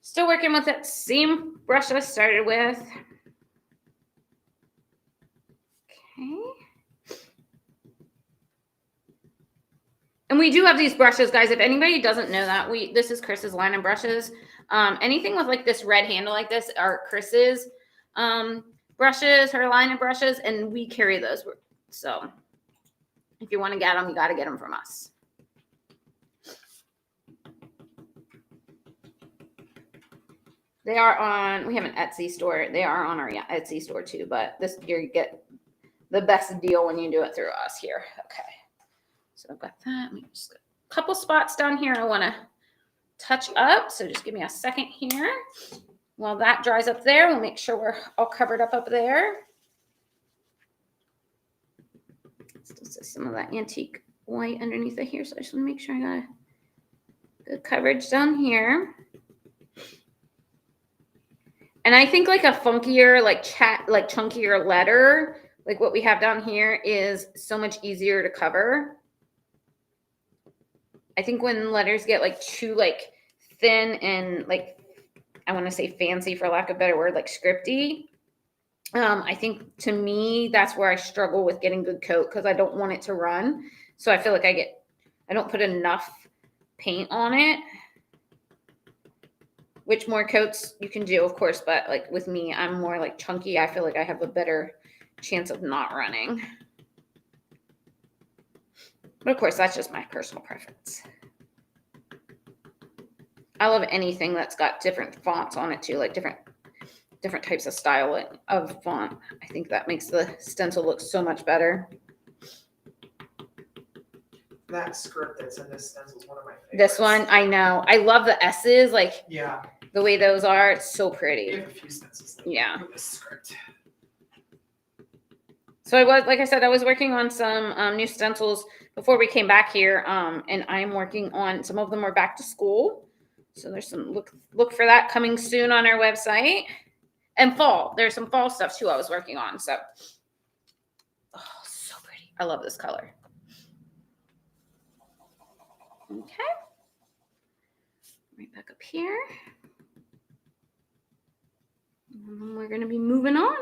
A: still working with it. Same brush that I started with. Okay. And we do have these brushes, guys. If anybody doesn't know that, this is Chris's line of brushes. Anything with like this red handle like this are Chris's brushes, her line of brushes, and we carry those. So if you want to get them, you got to get them from us. They are on, we have an Etsy store. They are on our Etsy store too, but this you get the best deal when you do it through us here. Okay. So I've got that. Let me just get a couple spots down here I want to touch up. So just give me a second here. While that dries up there, we'll make sure we're all covered up there. Still see some of that antique white underneath it here. So I just want to make sure I got good coverage down here. And I think like a funkier, like chunkier letter, like what we have down here, is so much easier to cover. I think when letters get like too like thin and like, I want to say fancy for lack of a better word, like scripty. I think to me, that's where I struggle with getting good coat because I don't want it to run. So I feel like I don't put enough paint on it. Which more coats you can do, of course, but like with me, I'm more like chunky. I feel like I have a better chance of not running. But of course, that's just my personal preference. I love anything that's got different fonts on it too, like different types of style of font. I think that makes the stencil look so much better.
B: That script that's in this stencil is one of my favorites.
A: This one, I know. I love the S's, like the way those are. It's so pretty.
B: We have a few stencils.
A: Yeah.
B: With this script.
A: So I was, like I said, I was working on some new stencils before we came back here, and I'm working on some of them are back to school. So there's some look for that coming soon on our website. And fall. There's some fall stuff too I was working on. So, oh, so pretty. I love this color. Okay. Right back up here. And then we're going to be moving on.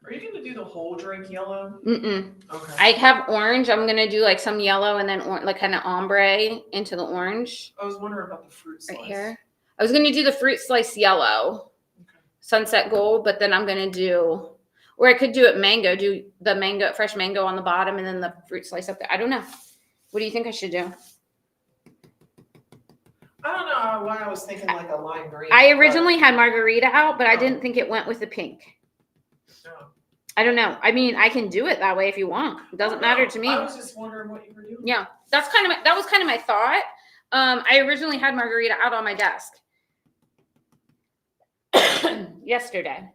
B: Are you going to do the whole drink yellow?
A: Mm-mm.
B: Okay.
A: I have orange. I'm going to do like some yellow and then like kind of ombre into the orange.
B: I was wondering about the fruit slice.
A: Right here. I was going to do the fruit slice yellow, sunset gold, but then I'm going to do, or I could do it mango, do the fresh mango on the bottom and then the fruit slice up there. I don't know. What do you think I should do?
B: I don't know why I was thinking like a lime green.
A: I originally had margarita out, but I didn't think it went with the pink.
B: No.
A: I don't know. I mean, I can do it that way if you want. It doesn't matter to me.
B: I was just wondering what you were doing.
A: Yeah, that was kind of my thought. I originally had margarita out on my desk yesterday,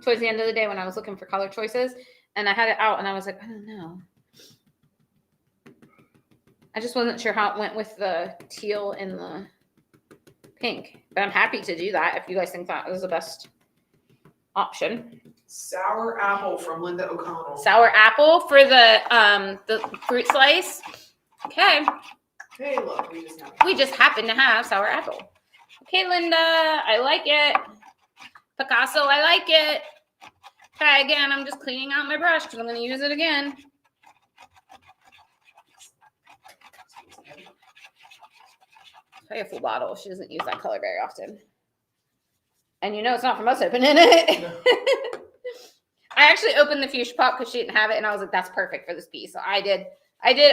A: towards the end of the day when I was looking for color choices, and I had it out, and I was like, I don't know. I just wasn't sure how it went with the teal and the pink, but I'm happy to do that if you guys think that was the best option.
B: Sour apple from Linda O'Connell.
A: Sour apple for the fruit slice. Okay.
B: Hey, look,
A: we just happen to have sour apple. Okay, Linda, I like it. Picasso, I like it. Okay, again, I'm just cleaning out my brush because I'm going to use it again. Probably a full bottle. She doesn't use that color very often. And you know it's not from us opening it. No. I actually opened the fuchsia pop because she didn't have it, and I was like, that's perfect for this piece. So I did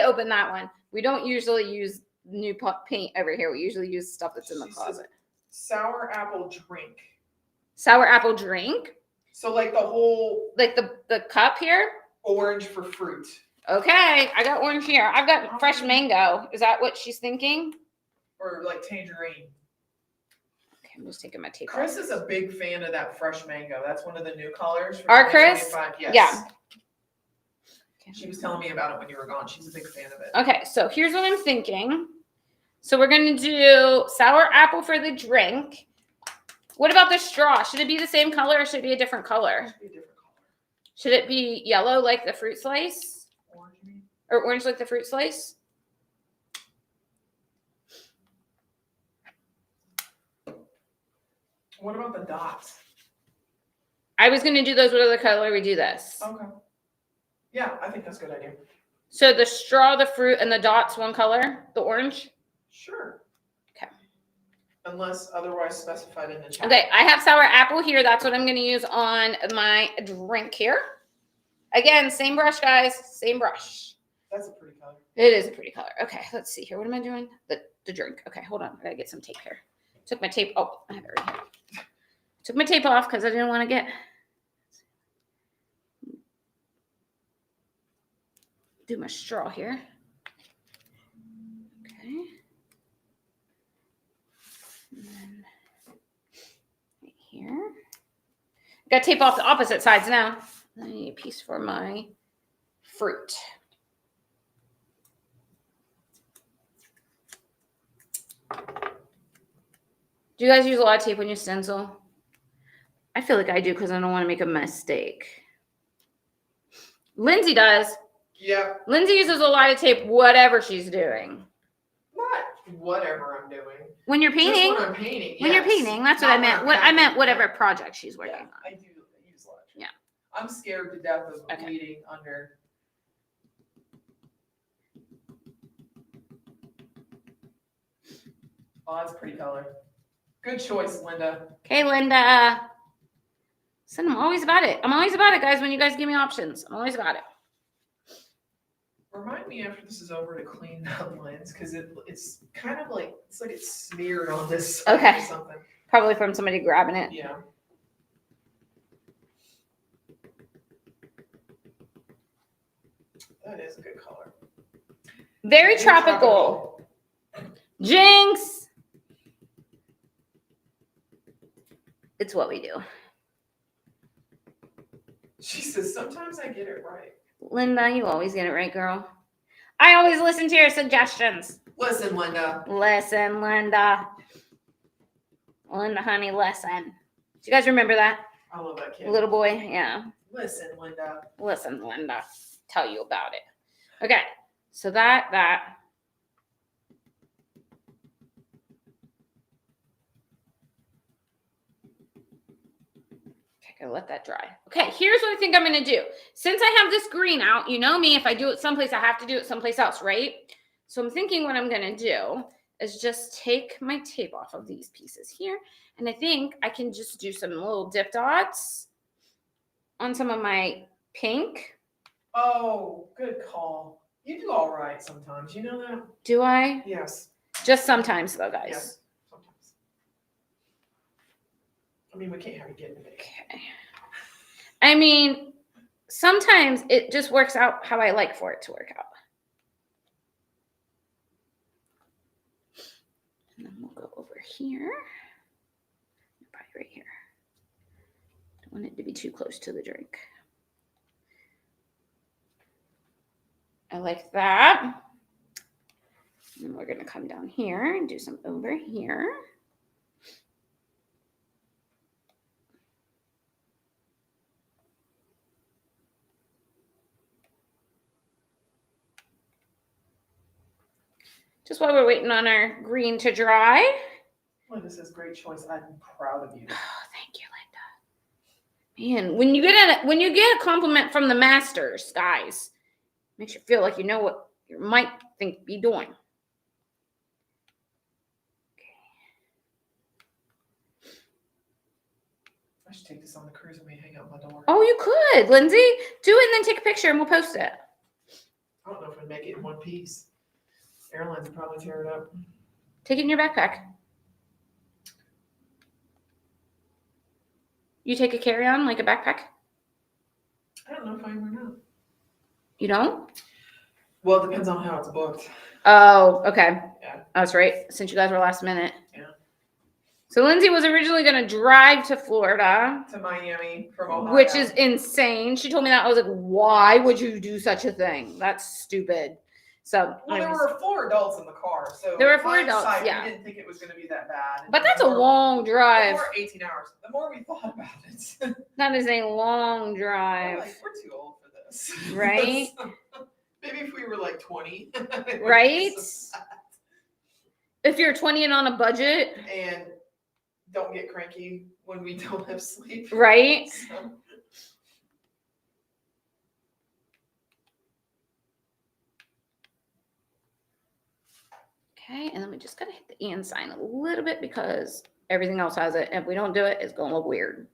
A: open that one. We don't usually use new paint over here. We usually use stuff that's in the closet.
B: Sour apple drink.
A: Sour apple drink?
B: So like the whole...
A: Like the cup here?
B: Orange for fruit.
A: Okay, I got orange here. I've got fresh mango. Is that what she's thinking?
B: Or like tangerine.
A: Okay, I'm just taking my tape
B: Chris
A: off.
B: is a big fan of that fresh mango. That's one of the new colors.
A: Our Chris?
B: Yes.
A: Yeah.
B: She was telling me about it when you were gone. She's a big fan of it.
A: Okay, so here's what I'm thinking. So we're going to do sour apple for the drink. What about the straw? Should it be the same color or should it be a different color?
B: It should be a different color.
A: Should it be yellow like the fruit slice?
B: Orange, you mean?
A: Or orange like the fruit slice?
B: What about the dots?
A: I was going to do those with other color. We do this.
B: Okay. Yeah, I think that's a good idea.
A: So the straw, the fruit, and the dots one color, the orange?
B: Sure.
A: Okay.
B: Unless otherwise specified in the chat.
A: Okay, I have sour apple here. That's what I'm going to use on my drink here. Again, same brush, guys. Same brush.
B: That's a pretty color.
A: It is a pretty color. Okay, let's see here. What am I doing? The drink. Okay, hold on. I got to get some tape here. Took my tape. Oh, I have it right here. Took my tape off because I didn't want to get... Do my straw here. Okay. And then right here. Got to tape off the opposite sides now. I need a piece for my fruit. Do you guys use a lot of tape when you stencil? I feel like I do because I don't want to make a mistake. Lindsay does.
B: Yeah.
A: Lindsay uses a lot of tape, whatever she's doing.
B: Not whatever I'm doing.
A: When you're painting.
B: Just when I'm painting.
A: When you're painting, that's what I meant. I meant whatever project she's working on.
B: I do use a lot of tape.
A: Yeah.
B: I'm scared to death of bleeding under. Oh, that's a pretty color. Good choice, Linda.
A: Okay, Linda. So I'm always about it. I'm always about it, guys, when you guys give me options. I'm always about it.
B: Remind me after this is over to clean that lens, because it's kind of like, it's like it's smeared on this side or something.
A: Probably from somebody grabbing it.
B: Yeah. That is a good color.
A: Very tropical. Jinx. It's what we do.
B: She says, sometimes I get it right.
A: Linda, you always get it right, girl. I always listen to your suggestions.
B: Listen, Linda.
A: Listen, Linda. Linda, honey, listen. Do you guys remember that?
B: I love that kid.
A: Little boy, yeah.
B: Listen, Linda.
A: Listen, Linda. Tell you about it. Okay, so that. Okay, let that dry. Okay, here's what I think I'm going to do. Since I have this green out, you know me, if I do it someplace, I have to do it someplace else, right? So I'm thinking what I'm going to do is just take my tape off of these pieces here. And I think I can just do some little dip dots on some of my pink.
B: Oh, good call. You do all right sometimes. You know that?
A: Do I?
B: Yes.
A: Just sometimes, though, guys.
B: Yes, sometimes. I mean, we can't have you getting it.
A: Okay. I mean, sometimes it just works out how I like for it to work out. And then we'll go over here. Probably right here. Don't want it to be too close to the drink. I like that. And then we're going to come down here and do some over here. Just while we're waiting on our green to dry.
B: Well, this is a great choice. I'm proud of you.
A: Oh, thank you, Linda. Man, when you get a compliment from the masters, guys, makes you feel like you know what you might be doing.
B: I should take this on the cruise and we hang out my door.
A: Oh, you could, Lindsay. Do it and then take a picture and we'll post it.
B: I don't know if I'd make it in one piece. Airlines would probably tear it up.
A: Take it in your backpack. You take a carry-on, like a backpack?
B: I don't know if I am or not.
A: You don't?
B: Well, it depends on how it's booked.
A: Oh, okay.
B: Yeah.
A: That's right. Since you guys were last minute.
B: Yeah.
A: So Lindsay was originally going to drive to Florida.
B: To Miami from Ohio.
A: Which is insane. She told me that. I was like, why would you do such a thing? That's stupid. So,
B: well, there were 4 adults in the car. So
A: there were 4 adults, yeah.
B: We didn't think it was going to be that bad.
A: But that's a long drive.
B: More 18 hours. The more we thought about it.
A: That is a long drive.
B: Like, we're too old for this.
A: Right?
B: Maybe if we were like 20.
A: Right? If you're 20 and on a budget.
B: And don't get cranky when we don't have sleep.
A: Right?
B: So.
A: Okay, and then we just gotta hit the and sign a little bit because everything else has it. If we don't do it, it's gonna look weird.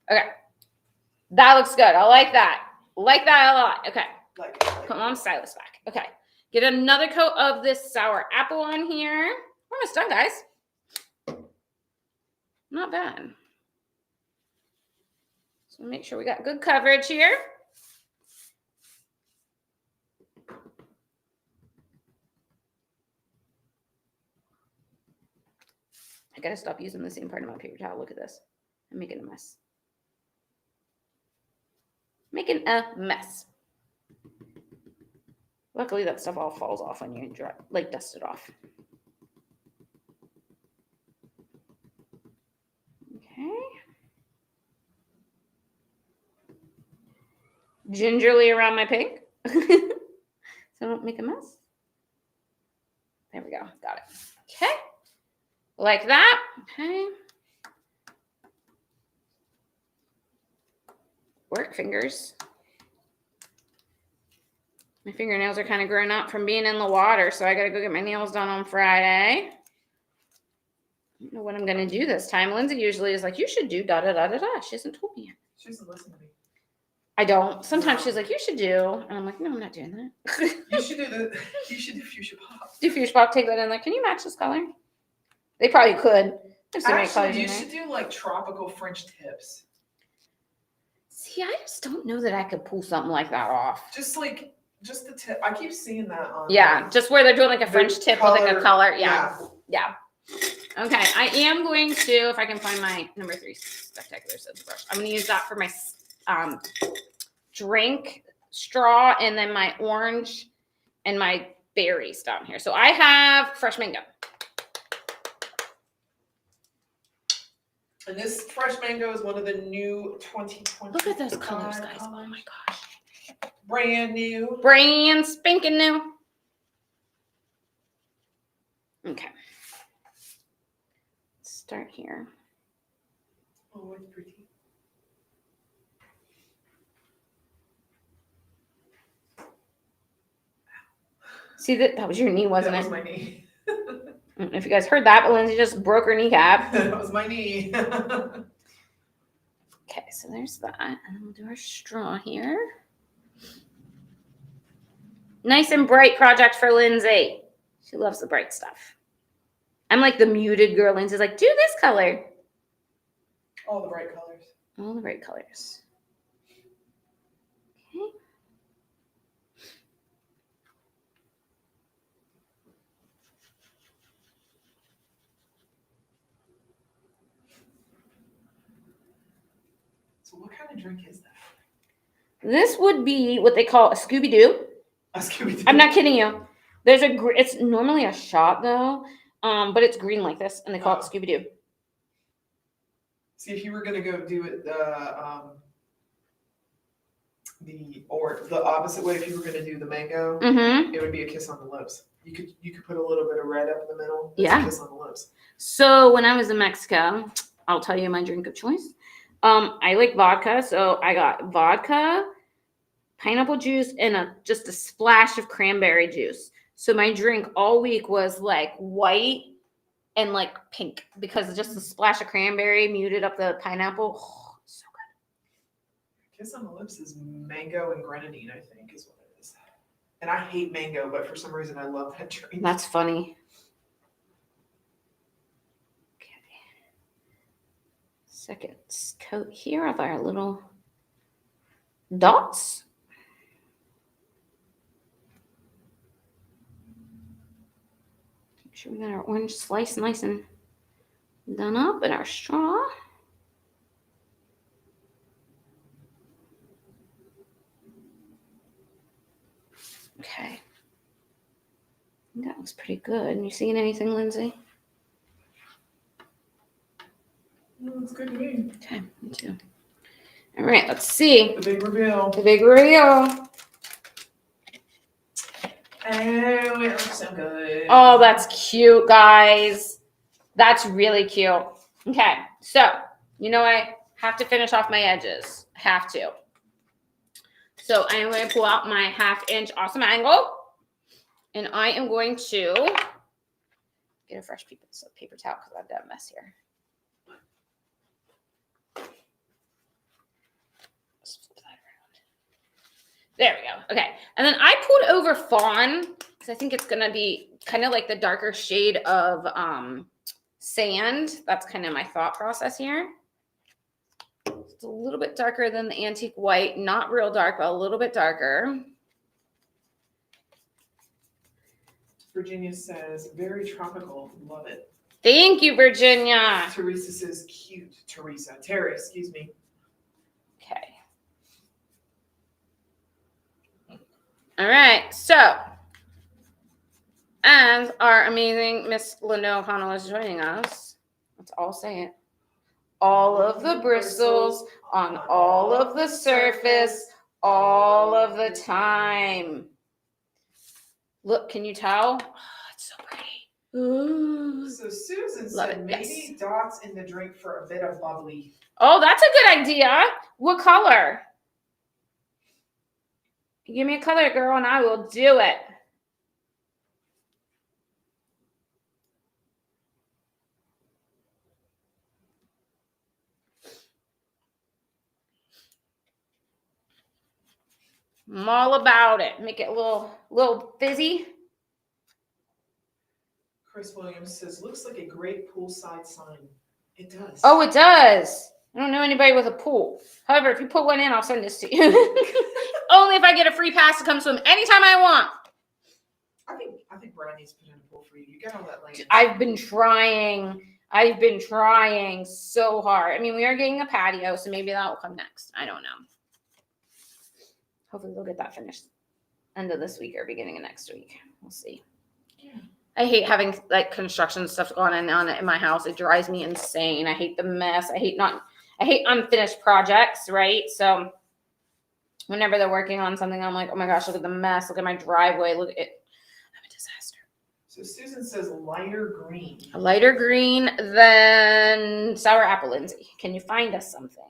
A: Okay, that looks good. I like that. Like that a lot. Okay, put my stylus back. Okay, get another coat of this sour apple on here. We're almost done, guys. Not bad. So make sure we got good coverage here. I gotta stop using the same part of my paper towel. Look at this. I'm making a mess. Making a mess. Luckily, that stuff all falls off when you dry, like dust it off. gingerly around my pink. So I don't make a mess. There we go. Got it. Okay. Like that. Okay. Work fingers. My fingernails are kind of growing up from being in the water, so I got to go get my nails done on Friday. I don't know what I'm going to do this time. Lindsay usually is like, you should do da-da-da-da-da. She hasn't told me yet.
B: She doesn't listen to me.
A: I don't. Sometimes she's like, you should do. And I'm like, no, I'm not doing that.
B: You should do fuchsia pop.
A: Do fuchsia pop, take that in there. Can you match this color? They probably could. There's so many colors
B: Actually, you
A: in there.
B: should do like tropical French tips.
A: See, I just don't know that I could pull something like that off.
B: Just the tip. I keep seeing that on.
A: Yeah, just where they're doing like a French tip with like a color. Yeah. Okay, I am going to, if I can find my number 3 spectacular scissors brush, I'm going to use that for my drink straw and then my orange and my berries down here. So I have fresh mango.
B: And this fresh mango is one of the new 2020.
A: Look at those colors, guys. Oh my gosh.
B: Brand new.
A: Brand spanking new. Okay. Let's start here.
B: Oh, it's pretty.
A: See, that was your knee, wasn't it?
B: That was my knee.
A: I don't know if you guys heard that, but Lindsay just broke her kneecap.
B: That was my knee.
A: Okay, so there's that. And then we'll do our straw here. Nice and bright project for Lindsay. She loves the bright stuff. I'm like the muted girl. Lindsay's like, do this color.
B: All the bright colors.
A: All the bright colors. Okay.
B: So what kind of drink is that?
A: This would be what they call a Scooby-Doo.
B: A Scooby-Doo.
A: I'm not kidding you. There's it's normally a shot though, but it's green like this, and they call it Scooby-Doo.
B: See, if you were gonna go do it the opposite way, if you were gonna do the mango, it would be a kiss on the lips. You could put a little bit of red up in the middle.
A: Yeah.
B: A kiss on the lips.
A: So when I was in Mexico, I'll tell you my drink of choice. I like vodka, so I got vodka, pineapple juice, and just a splash of cranberry juice. So my drink all week was like white and like pink because just a splash of cranberry muted up the pineapple. Oh, so good.
B: Kiss on the lips is mango and grenadine, I think, is what it is. And I hate mango, but for some reason I love that drink.
A: That's funny. Okay. Second coat here of our little dots. Make sure we got our orange slice nice and done up in our straw. Okay. That looks pretty good. You seeing anything, Lindsay?
B: No, it's good to me.
A: Okay, me too. All right, let's see.
B: The big reveal.
A: The big reveal.
B: Oh, it looks so good.
A: Oh, that's cute, guys. That's really cute. Okay, so, I have to finish off my edges. I have to. So I am going to pull out my 1/2 inch awesome angle. And I am going to get a fresh paper towel because I've got a mess here. Let's flip that around. There we go. Okay. And then I pulled over fawn because I think it's going to be kind of like the darker shade of sand. That's kind of my thought process here. It's a little bit darker than the antique white. Not real dark, but a little bit darker.
B: Virginia says, very tropical. Love it.
A: Thank you, Virginia.
B: Teresa says, cute. Terry, excuse me.
A: Okay. All right. So, as our amazing Miss Linda O'Connell is joining us, let's all say it. All of the bristles on all of the surface all of the time. Look, can you tell? Oh, it's so pretty. Ooh.
B: So Susan
A: Love
B: said
A: it,
B: maybe
A: yes.
B: dots in the drink for a bit of bubbly.
A: Oh, that's a good idea. What color? Give me a color, girl, and I will do it. I'm all about it. Make it a little fizzy.
B: Chris Williams says, looks like a great poolside sign. It does.
A: Oh, it does. I don't know anybody with a pool. However, if you put one in, I'll send this to you. Only if I get a free pass to come swim anytime I want.
B: I think Brad needs to put in a pool for you. You get all that land.
A: I've been trying so hard. I mean, we are getting a patio, so maybe that will come next. I don't know. Hopefully we'll get that finished end of this week or beginning of next week. We'll see.
B: Yeah.
A: I hate having like construction stuff going on in my house. It drives me insane. I hate the mess. I hate unfinished projects, right? So whenever they're working on something, I'm like, oh my gosh, look at the mess. Look at my driveway. Look at it. I'm a disaster.
B: So Susan says lighter green.
A: A lighter green than sour apple, Lindsay. Can you find us something?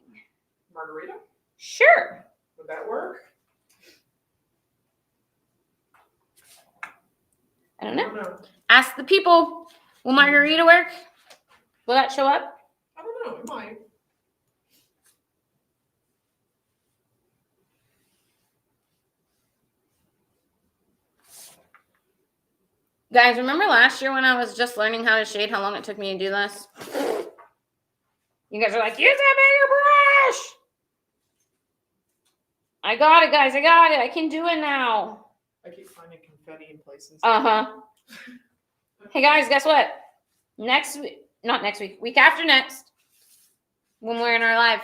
B: Margarita?
A: Sure.
B: Would that work?
A: I don't know. Ask the people. Will margarita work? Will that show up?
B: I don't know. It might.
A: Guys, remember last year when I was just learning how to shade, how long it took me to do this? You guys are like, use that bigger brush. I got it, guys. I got it. I can do it now.
B: I keep finding confetti in places.
A: Hey, guys, guess what? Not next week, week after next, when we're in our live,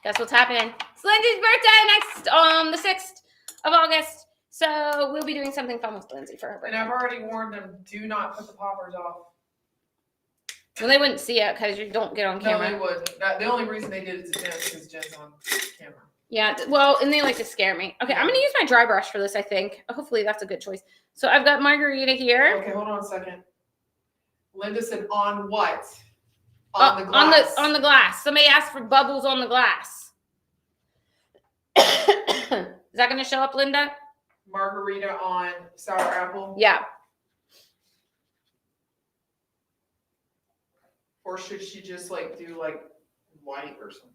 A: guess what's happening? It's Lindsay's birthday the 6th of August. So we'll be doing something fun with Lindsay for her birthday.
B: And I've already warned them, do not put the poppers off.
A: Well, they wouldn't see it because you don't get on camera.
B: No, they wouldn't. The only reason they did it to Jen is because Jen's on camera.
A: Yeah, well, and they like to scare me. Okay, I'm going to use my dry brush for this, I think. Hopefully that's a good choice. So I've got margarita here.
B: Okay, hold on a second. Linda said, on what? On the glass.
A: On the glass. Somebody asked for bubbles on the glass. Is that going to show up, Linda?
B: Margarita on sour apple?
A: Yeah.
B: Or should she just like do like white or something?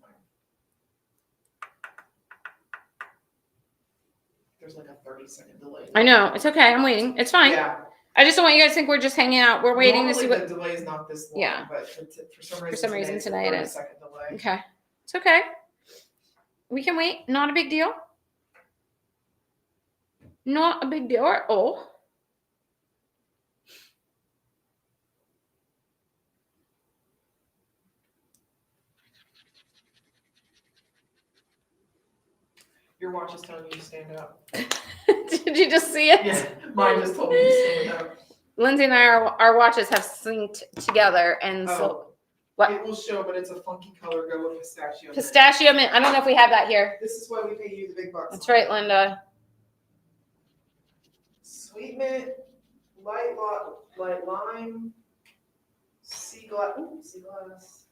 B: There's like a 30-second delay.
A: I know. It's okay. I'm waiting. It's fine.
B: Yeah.
A: I just don't want you guys to think we're just hanging out. We're waiting to see what.
B: The delay is not this long.
A: Yeah.
B: But for some reason today it is. Delay.
A: Okay. It's okay. We can wait. Not a big deal. Not a big deal at all.
B: Your watch is telling you to stand up.
A: Did you just see it?
B: Yeah, mine just told me to stand up.
A: Lindsay and I, our watches have synced together, and so what?
B: It will show, but it's a funky color. Go with pistachio.
A: Pistachio mint. I don't know if we have that here.
B: This is why we pay you the big bucks.
A: That's right, Linda.
B: Sweet mint, light lime, sea glass,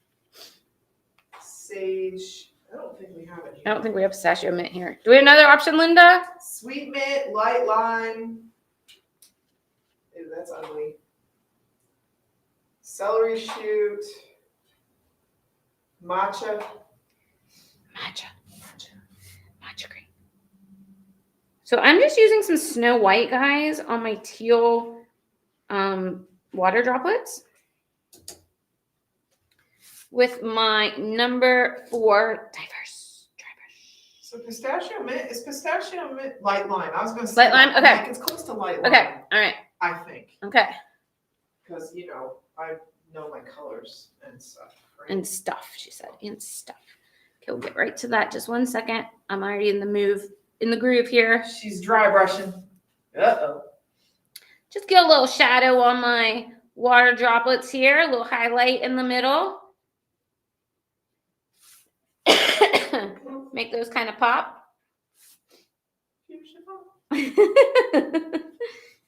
B: sage. I don't think we have it here.
A: I don't think we have pistachio mint here. Do we have another option, Linda?
B: Sweet mint, light lime. Ew, that's ugly. Celery shoot. Matcha.
A: Matcha green. So I'm just using some Snow White, guys, on my teal water droplets with my number 4 diverse dry brush.
B: So pistachio mint is pistachio mint light lime. I was going to say
A: light lime. Okay,
B: like it's close to light lime.
A: Okay, all right.
B: I think
A: Okay.
B: because I know my colors and stuff. Right?
A: And stuff, she said, and stuff. Okay, we'll get right to that. Just 1 second. I'm already in the groove here.
B: She's dry brushing. Uh-oh.
A: Just get a little shadow on my water droplets here. A little highlight in the middle. Make those kind of pop.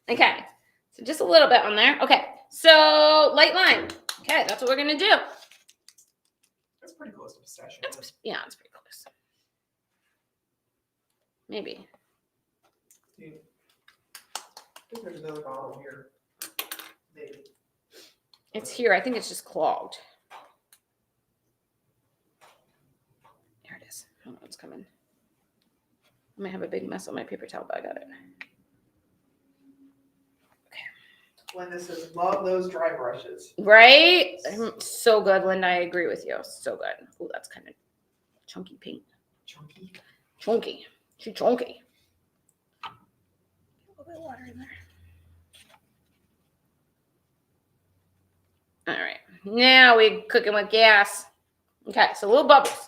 A: Okay, so just a little bit on there. Okay, so light line. Okay, that's what we're gonna do.
B: That's pretty close to pistachio.
A: Yeah, it's pretty close. Maybe.
B: Dude, I think there's another bottle here. Maybe.
A: It's here. I think it's just clogged. There it is. I don't know what's coming. I might have a big mess on my paper towel, but I got it.
B: Linda says, love those dry brushes.
A: Right? So good, Linda. I agree with you. So good. Oh, that's kind of chunky paint.
B: Chunky.
A: Chunky. Too chunky. A little bit of water in there. All right. Now we're cooking with gas. Okay, so little bubbles.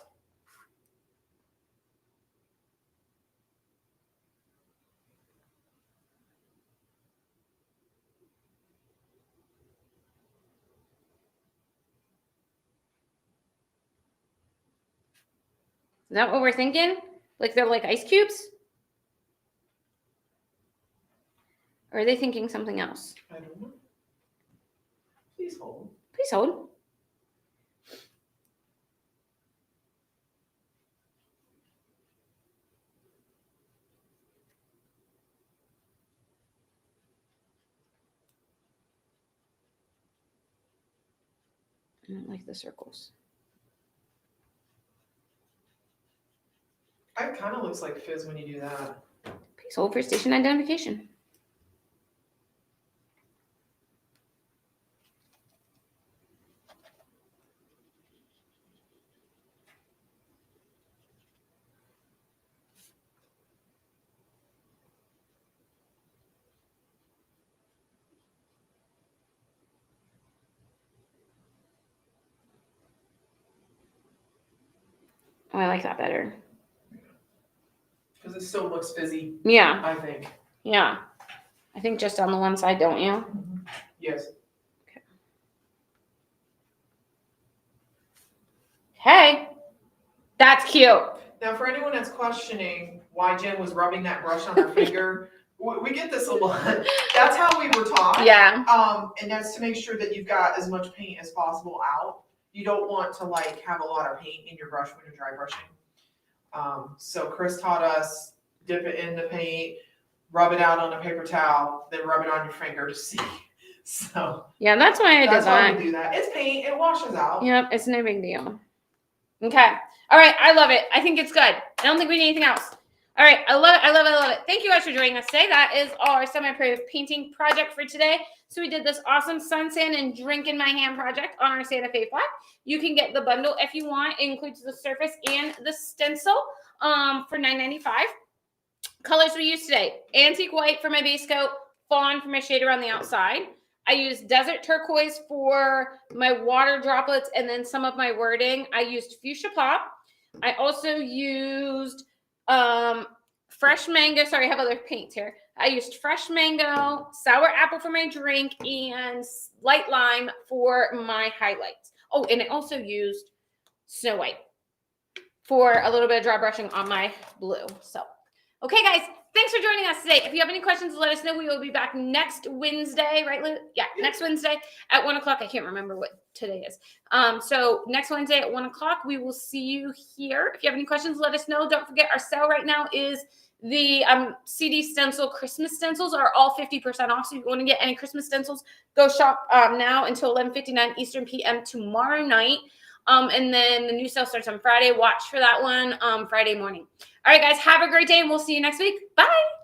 A: Is that what we're thinking? Like they're like ice cubes? Or are they thinking something else?
B: I don't know. Please hold.
A: Please hold. I don't like the circles.
B: It kind of looks like fizz when you do that.
A: Please hold for station identification. Oh, I like that better.
B: Because it still looks fizzy.
A: Yeah.
B: I think.
A: Yeah. I think just on the one side, don't you?
B: Mm-hmm. Yes.
A: Okay. Hey, that's cute.
B: Now, for anyone that's questioning why Jen was rubbing that brush on her finger, we get this a lot. That's how we were taught.
A: Yeah.
B: And that's to make sure that you've got as much paint as possible out. You don't want to like have a lot of paint in your brush when you're dry brushing. So Chris taught us, dip it in the paint, rub it out on a paper towel, then rub it on your finger to see. So
A: yeah, that's why I did
B: that's why
A: that.
B: we do that. It's paint, it washes out.
A: Yep, it's no big deal. Okay. All right, I love it. I think it's good. I don't think we need anything else. All right, I love it. I love it. I love it. Thank you guys for joining us today. That is our semi-pro painting project for today. So we did this awesome sun, sand, and drink in my hand project on our Santa Fe flag. You can get the bundle if you want. It includes the surface and the stencil for $9.95. Colors we used today: antique white for my base coat, fawn for my shader on the outside. I used desert turquoise for my water droplets and then some of my wording. I used fuchsia pop. I also used fresh mango. Sorry, I have other paints here. I used fresh mango, sour apple for my drink, and light lime for my highlights. Oh, and I also used Snow White for a little bit of dry brushing on my blue. So, okay, guys, thanks for joining us today. If you have any questions, let us know. We will be back next Wednesday, right, Lou? Yeah, next Wednesday at 1 o'clock. I can't remember what today is. So next Wednesday at 1 o'clock, we will see you here. If you have any questions, let us know. Don't forget, our sale right now is the CD stencil. Christmas stencils are all 50% off. So if you want to get any Christmas stencils, go shop now until 11:59 Eastern PM tomorrow night. And then the new sale starts on Friday. Watch for that one Friday morning. All right, guys, have a great day, and we'll see you next week. Bye.